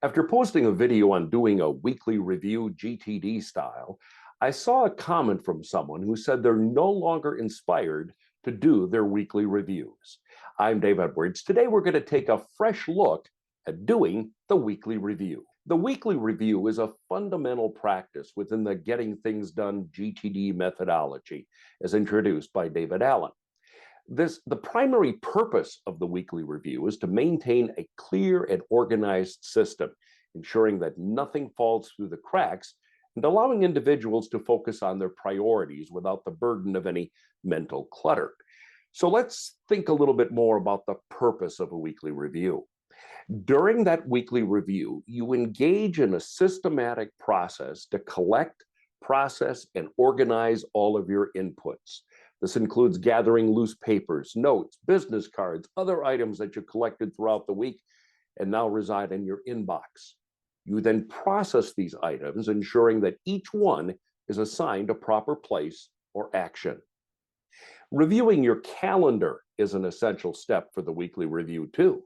After posting a video on doing a weekly review GTD style, I saw a comment from someone who said they're no longer inspired to do their weekly reviews. I'm Dave Edwards. Today we're going to take a fresh look at doing the weekly review. The weekly review is a fundamental practice within the Getting Things Done GTD methodology, as introduced by David Allen. The primary purpose of the weekly review is to maintain a clear and organized system, ensuring that nothing falls through the cracks and allowing individuals to focus on their priorities without the burden of any mental clutter. So let's think a little bit more about the purpose of a weekly review. During that weekly review, you engage in a systematic process to collect, process, and organize all of your inputs. This includes gathering loose papers, notes, business cards, other items that you collected throughout the week and now reside in your inbox. You then process these items, ensuring that each one is assigned a proper place or action. Reviewing your calendar is an essential step for the weekly review too.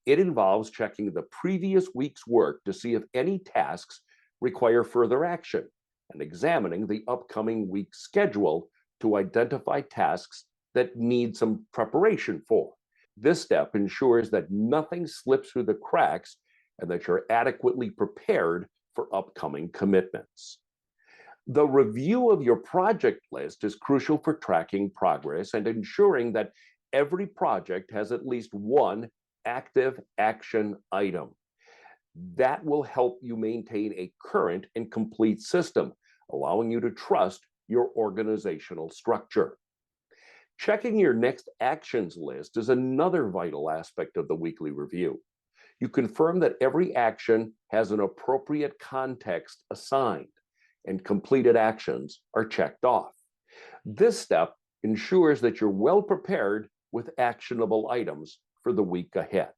It involves checking the previous week's work to see if any tasks require further action and examining the upcoming week's schedule to identify tasks that need some preparation for. This step ensures that nothing slips through the cracks and that you're adequately prepared for upcoming commitments. The review of your project list is crucial for tracking progress and ensuring that every project has at least one active action item. That will help you maintain a current and complete system, allowing you to trust your organizational structure. Checking your next actions list is another vital aspect of the weekly review. You confirm that every action has an appropriate context assigned and completed actions are checked off. This step ensures that you're well prepared with actionable items for the week ahead.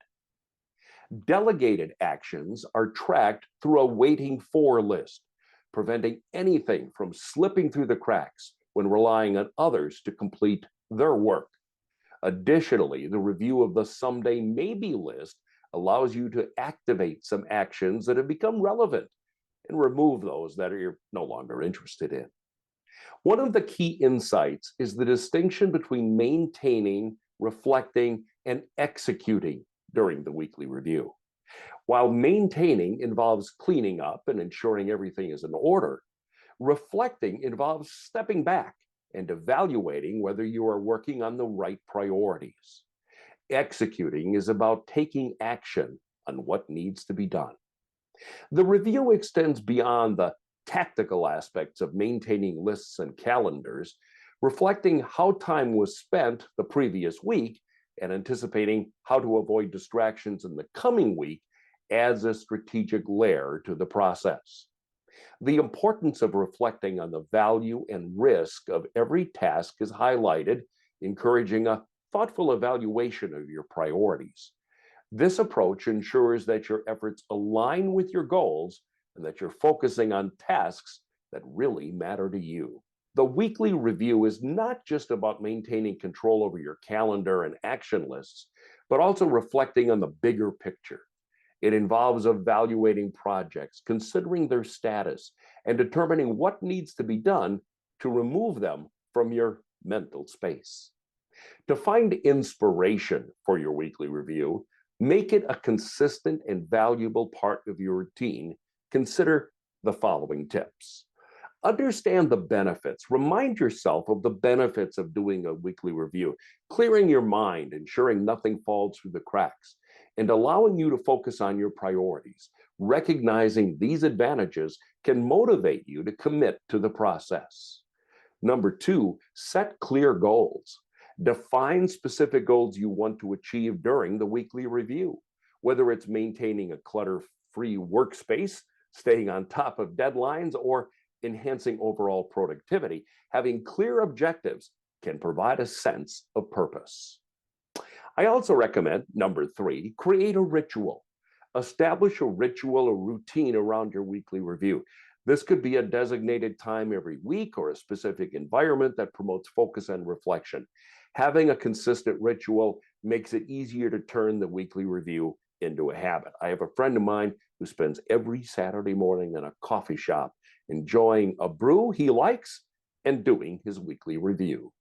Delegated actions are tracked through a waiting for list, preventing anything from slipping through the cracks when relying on others to complete their work. Additionally, the review of the someday maybe list allows you to activate some actions that have become relevant and remove those that you're no longer interested in. One of the key insights is the distinction between maintaining, reflecting, and executing during the weekly review. While maintaining involves cleaning up and ensuring everything is in order, reflecting involves stepping back and evaluating whether you are working on the right priorities. Executing is about taking action on what needs to be done. The review extends beyond the tactical aspects of maintaining lists and calendars, reflecting how time was spent the previous week and anticipating how to avoid distractions in the coming week adds a strategic layer to the process. The importance of reflecting on the value and risk of every task is highlighted, encouraging a thoughtful evaluation of your priorities. This approach ensures that your efforts align with your goals and that you're focusing on tasks that really matter to you. The weekly review is not just about maintaining control over your calendar and action lists, but also reflecting on the bigger picture. It involves evaluating projects, considering their status, and determining what needs to be done to remove them from your mental space. To find inspiration for your weekly review, make it a consistent and valuable part of your routine. Consider the following tips. Understand the benefits. Remind yourself of the benefits of doing a weekly review, clearing your mind, ensuring nothing falls through the cracks, and allowing you to focus on your priorities. Recognizing these advantages can motivate you to commit to the process. Number two, set clear goals. Define specific goals you want to achieve during the weekly review, whether it's maintaining a clutter-free workspace, staying on top of deadlines, or enhancing overall productivity. Having clear objectives can provide a sense of purpose. I also recommend, number three, create a ritual. Establish a ritual or routine around your weekly review. This could be a designated time every week or a specific environment that promotes focus and reflection. Having a consistent ritual makes it easier to turn the weekly review into a habit. I have a friend of mine who spends every Saturday morning in a coffee shop enjoying a brew he likes and doing his weekly review.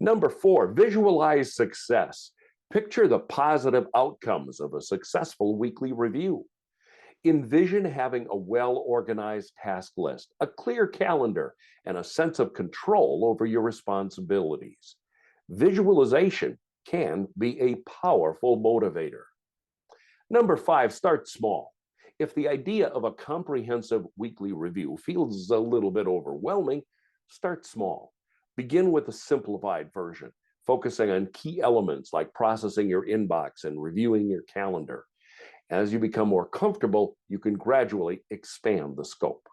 Number 4, visualize success. Picture the positive outcomes of a successful weekly review. Envision having a well-organized task list, a clear calendar, and a sense of control over your responsibilities. Visualization can be a powerful motivator. Number 5, start small. If the idea of a comprehensive weekly review feels a little bit overwhelming, start small. Begin with a simplified version, focusing on key elements like processing your inbox and reviewing your calendar. As you become more comfortable, you can gradually expand the scope.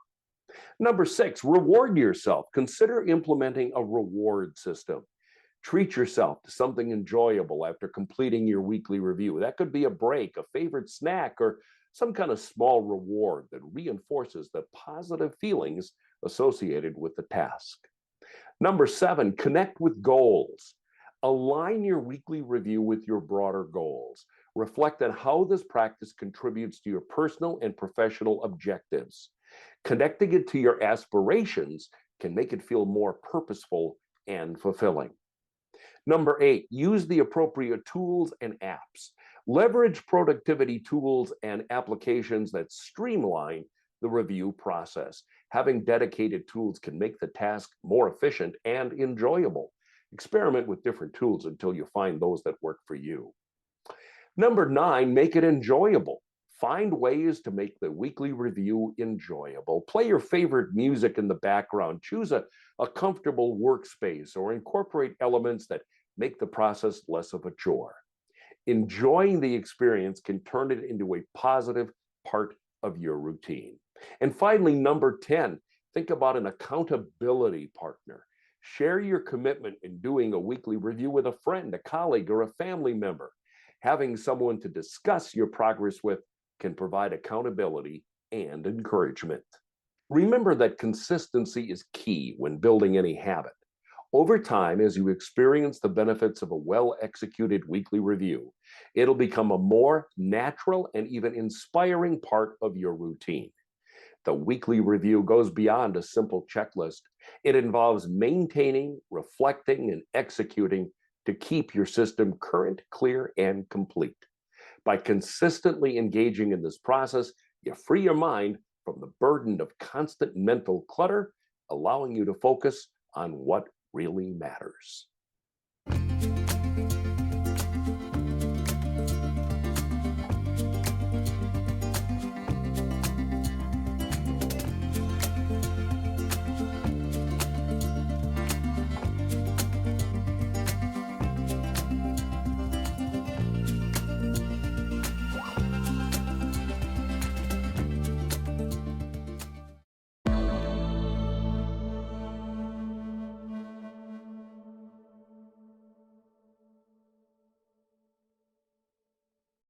Number 6, reward yourself. Consider implementing a reward system. Treat yourself to something enjoyable after completing your weekly review. That could be a break, a favorite snack, or some kind of small reward that reinforces the positive feelings associated with the task. Number 7, connect with goals. Align your weekly review with your broader goals. Reflect on how this practice contributes to your personal and professional objectives. Connecting it to your aspirations can make it feel more purposeful and fulfilling. Number 8, use the appropriate tools and apps. Leverage productivity tools and applications that streamline the review process. Having dedicated tools can make the task more efficient and enjoyable. Experiment with different tools until you find those that work for you. Number 9, make it enjoyable. Find ways to make the weekly review enjoyable. Play your favorite music in the background. Choose a comfortable workspace or incorporate elements that make the process less of a chore. Enjoying the experience can turn it into a positive part of your routine. And finally, number 10, think about an accountability partner. Share your commitment in doing a weekly review with a friend, a colleague, or a family member. Having someone to discuss your progress with can provide accountability and encouragement. Remember that consistency is key when building any habit. Over time, as you experience the benefits of a well-executed weekly review, it'll become a more natural and even inspiring part of your routine. The weekly review goes beyond a simple checklist. It involves maintaining, reflecting, and executing to keep your system current, clear, and complete. By consistently engaging in this process, you free your mind from the burden of constant mental clutter, allowing you to focus on what really matters.